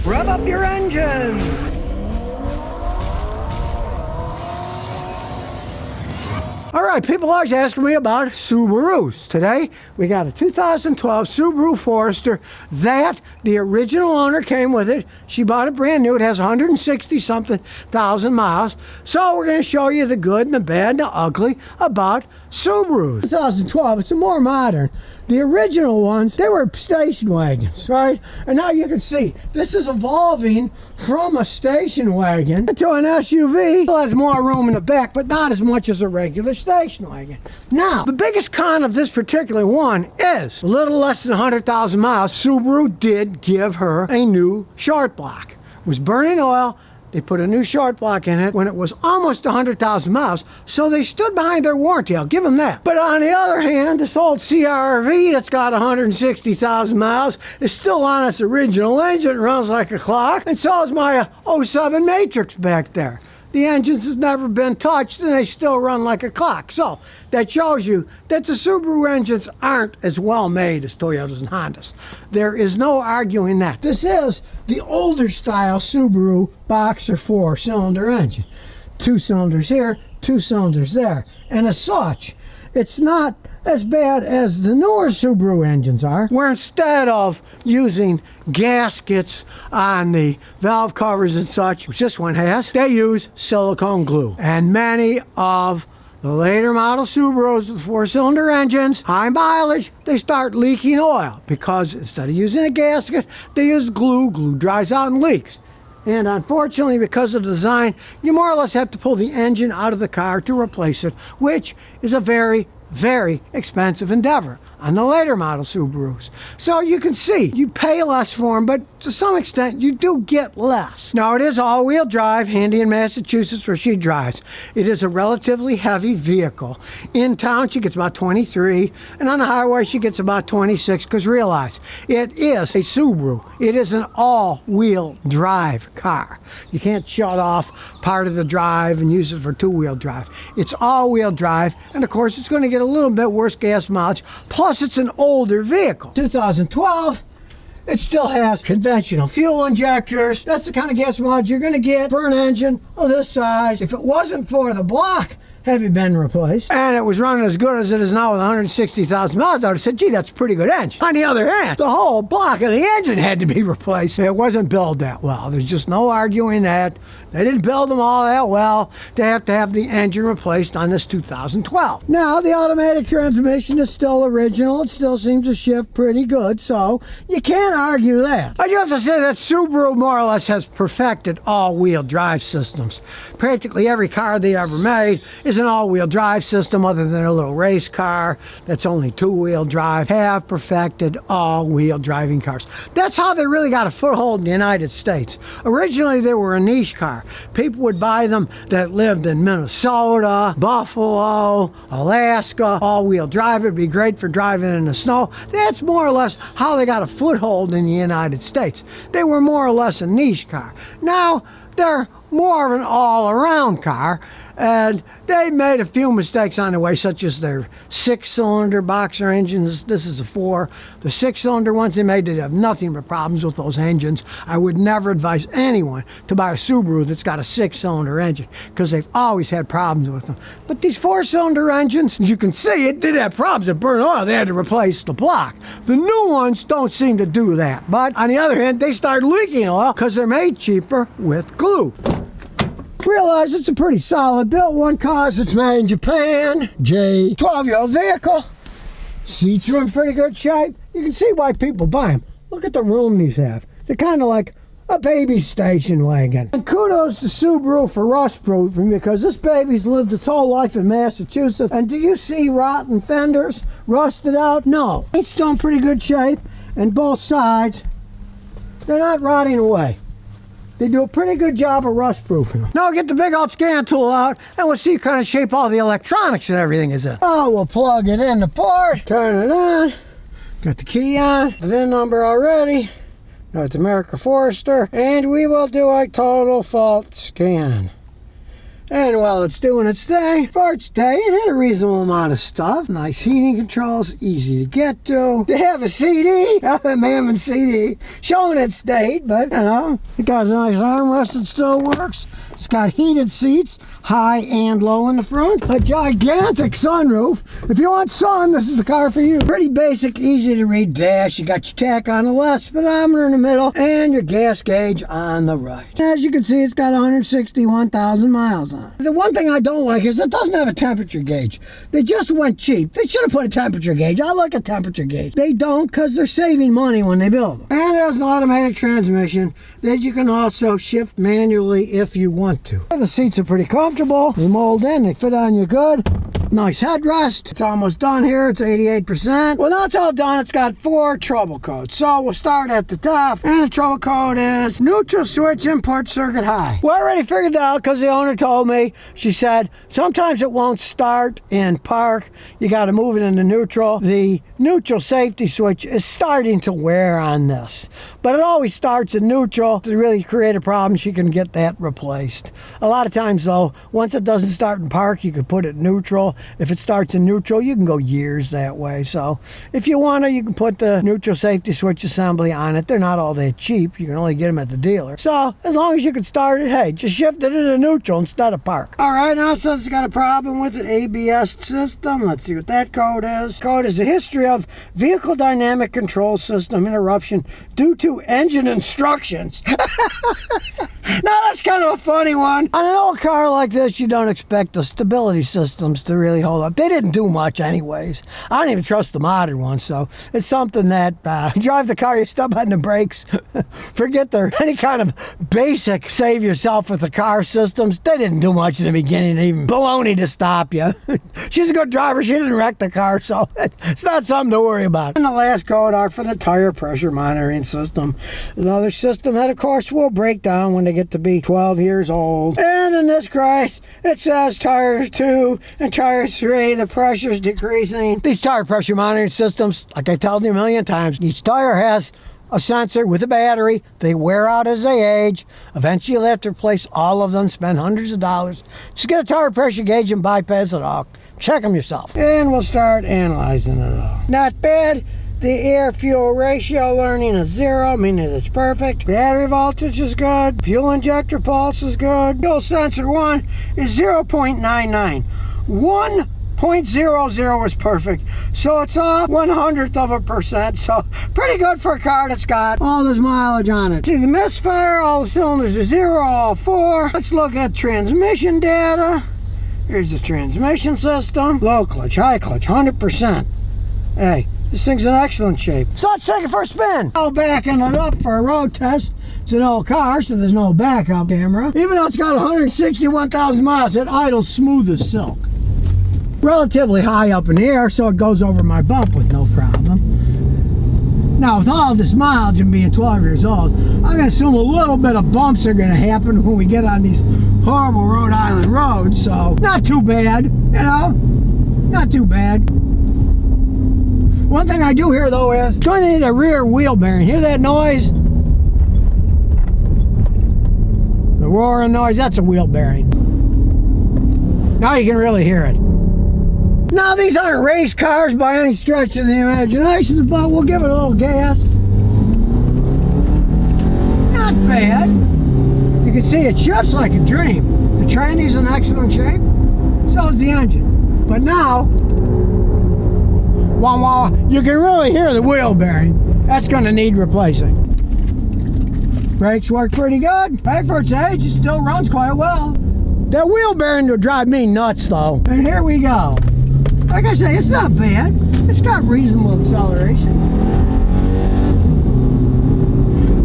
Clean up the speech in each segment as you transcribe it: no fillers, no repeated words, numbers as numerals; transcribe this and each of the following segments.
Rev up your engines! All right, people always asking me about Subarus. Today, we got a 2012 Subaru Forester that the original owner came with it. She bought it brand new. It has 160-something thousand miles. So we're going to show you the good and the bad and the ugly about Subarus. 2012, it's a more modern. The original ones, they were station wagons, right? And now you can see, this is evolving from a station wagon to an SUV. It has more room in the back, but not as much as a regular station wagon. Now, the biggest con of this particular one is a little less than 100,000 miles. Subaru did give her a new short block. It was burning oil. They put a new short block in it when it was almost 100,000 miles, so they stood behind their warranty. I'll give them that. But on the other hand, this old CR-V that's got 160,000 miles is still on its original engine. It runs like a clock, and so is my '07 Matrix back there. The engines has never been touched, and they still run like a clock. So that shows you that the Subaru engines aren't as well made as Toyotas and Hondas. There is no arguing that. This is the older style Subaru Boxer 4-cylinder engine. 2 cylinders here, 2 cylinders there. And as such, it's not as bad as the newer Subaru engines are, where instead of using gaskets on the valve covers and such, which this one has, they use silicone glue. And many of the later model Subarus with 4-cylinder engines, high mileage, they start leaking oil because instead of using a gasket, they use glue. Glue dries out and leaks. And unfortunately, because of the design, you more or less have to pull the engine out of the car to replace it, which is a very expensive endeavor on the later model Subarus. So you can see, you pay less for them, but to some extent, you do get less. Now, it is all-wheel drive, handy in Massachusetts where she drives. It is a relatively heavy vehicle. In town, she gets about 23, and on the highway, she gets about 26, because realize, it is a Subaru. It is an all-wheel drive car. You can't shut off part of the drive and use it for two-wheel drive. It's all-wheel drive, and of course, it's going to get a little bit worse gas mileage, plus it's an older vehicle. 2012, it still has conventional fuel injectors. That's the kind of gas mileage you're going to get for an engine of this size. If it wasn't for the block having been replaced, and it was running as good as it is now with 160,000 miles, I would have said, gee, that's a pretty good engine. On the other hand, the whole block of the engine had to be replaced. It wasn't built that well. There's just no arguing that. They didn't build them all that well to have the engine replaced on this 2012. Now, the automatic transmission is still original. It still seems to shift pretty good, so you can't argue that. I do have to say that Subaru more or less has perfected all-wheel drive systems. Practically every car they ever made is an all-wheel drive system, other than a little race car that's only two-wheel drive, have perfected all-wheel driving cars. That's how they really got a foothold in the United States. Originally, they were a niche car. People would buy them that lived in Minnesota, Buffalo, Alaska. All-wheel drive would be great for driving in the snow. That's more or less how they got a foothold in the United States. They were more or less a niche car. Now, they're more of an all-around car, and they made a few mistakes on the way, such as their 6-cylinder Boxer engines. This is a 4. The 6-cylinder ones they made, they have nothing but problems with those engines. I would never advise anyone to buy a Subaru that's got a 6-cylinder engine, because they've always had problems with them. But these 4-cylinder engines, as you can see, it did have problems that burn oil. They had to replace the block. The new ones don't seem to do that. But on the other hand, they start leaking oil because they're made cheaper with glue. Realize it's a pretty solid built one, cause it's made in Japan. 12-year-old vehicle. Seats are in pretty good shape. You can see why people buy them. Look at the room these have. They're kind of like a baby station wagon. And kudos to Subaru for rust proofing, because this baby's lived its whole life in Massachusetts. And do you see rotten fenders rusted out? No. It's still in pretty good shape, and both sides, they're not rotting away. They do a pretty good job of rust proofing them. Now get the big old scan tool out, and we'll see what kind of shape all the electronics and everything is in. Oh, we'll plug it in the port, turn it on, got the key on, the VIN number already, North America Forester, and we will do a total fault scan. And while it's doing its thing, for its day, it had a reasonable amount of stuff. Nice heating controls, easy to get to. They have a CD, a mammoth CD, showing its date, but you know, it got a nice armrest, it still works. It's got heated seats, high and low in the front. A gigantic sunroof. If you want sun, this is the car for you. Pretty basic, easy to read dash. You got your tach on the left, speedometer in the middle, and your gas gauge on the right. As you can see, it's got 161,000 miles on it. The one thing I don't like is it doesn't have a temperature gauge. They just went cheap. They should have put a temperature gauge. I like a temperature gauge. They don't, because they're saving money when they build them. And it has an automatic transmission that you can also shift manually if you want to. The seats are pretty comfortable. They mold in, they fit on you good. Nice headrest. It's almost done here. It's 88%. Well, now it's all done. It's got 4 trouble codes. So we'll start at the top. And the trouble code is neutral switch import circuit high. Well, I already figured it out because the owner told me. She said, sometimes it won't start in park. You got to move it into neutral. The neutral safety switch is starting to wear on this. But it always starts in neutral. To really create a problem, she can get that replaced. A lot of times, though, once it doesn't start in park, you can put it in neutral. If it starts in neutral, you can go years that way. So if you want to, you can put the neutral safety switch assembly on it. They're not all that cheap. You can only get them at the dealer. So as long as you can start it, hey, just shift it into neutral instead of park. All right, now it says it's got a problem with the ABS system. Let's see what that code is. Code is a history of vehicle dynamic control system interruption due to engine instructions. Now that's kind of a funny one. On an old car like this, you don't expect the stability systems to really hold up. They didn't do much anyways. I don't even trust the modern ones, so it's something that you drive the car, you step on the brakes, forget there any kind of basic save yourself with the car systems. They didn't do much in the beginning, even baloney to stop you. She's a good driver. She didn't wreck the car, so it's not something to worry about. And the last code are for the tire pressure monitoring system. Another system that, of course, will break down when they get to be 12 years old. And in this case, it says tire 2 and tire 3, the pressure's decreasing. These tire pressure monitoring systems, like I told you a million times, each tire has a sensor with a battery. They wear out as they age. Eventually you'll have to replace all of them, spend hundreds of dollars. Just get a tire pressure gauge and bypass it all. Check them yourself. And we'll start analyzing it all. Not bad. The air-fuel ratio learning is 0, meaning it's perfect. Battery voltage is good. Fuel injector pulse is good. Fuel sensor 1 is 0.99. 1.00 is perfect. So it's off 1/100%. So pretty good for a car that's got all this mileage on it. See the misfire, all the cylinders are 0, all 4. Let's look at transmission data. Here's the transmission system. Low clutch, high clutch, 100%. Hey. This thing's in excellent shape. So let's take it for a spin. I'll backing it up for a road test. It's an old car, so there's no backup camera. Even though it's got 161,000 miles, it idles smooth as silk. Relatively high up in the air, so it goes over my bump with no problem. Now, with all this mileage and being 12 years old, I'm going to assume a little bit of bumps are going to happen when we get on these horrible Rhode Island roads, so not too bad, you know? Not too bad. One thing I do hear, though, is going to need a rear wheel bearing. Hear that noise? The roaring noise, that's a wheel bearing. Now you can really hear it. Now, these aren't race cars by any stretch of the imagination, but we'll give it a little gas. Not bad. You can see it just like a dream. The tranny's in excellent shape. So is the engine. But now, you can really hear the wheel bearing. That's going to need replacing. Brakes work pretty good. Right for its age, it still runs quite well. That wheel bearing will drive me nuts, though. And here we go. Like I say, it's not bad. It's got reasonable acceleration.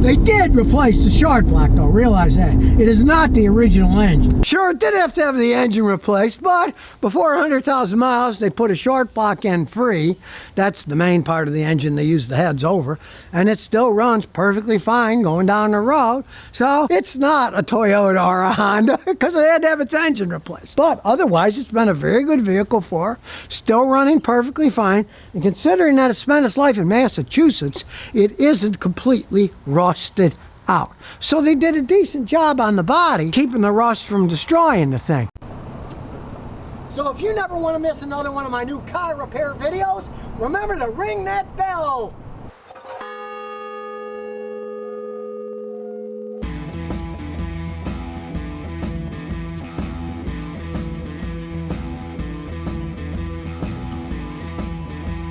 They did replace the short block, though. Realize that. It is not the original engine. Sure, it did have to have the engine replaced, but before 100,000 miles, they put a short block in free. That's the main part of the engine they use the heads over, and it still runs perfectly fine going down the road. So it's not a Toyota or a Honda because it had to have its engine replaced. But otherwise, it's been a very good vehicle for her. Still running perfectly fine, and considering that it spent its life in Massachusetts, it isn't completely rusted out. So they did a decent job on the body, keeping the rust from destroying the thing. So if you never want to miss another one of my new car repair videos, remember to ring that bell.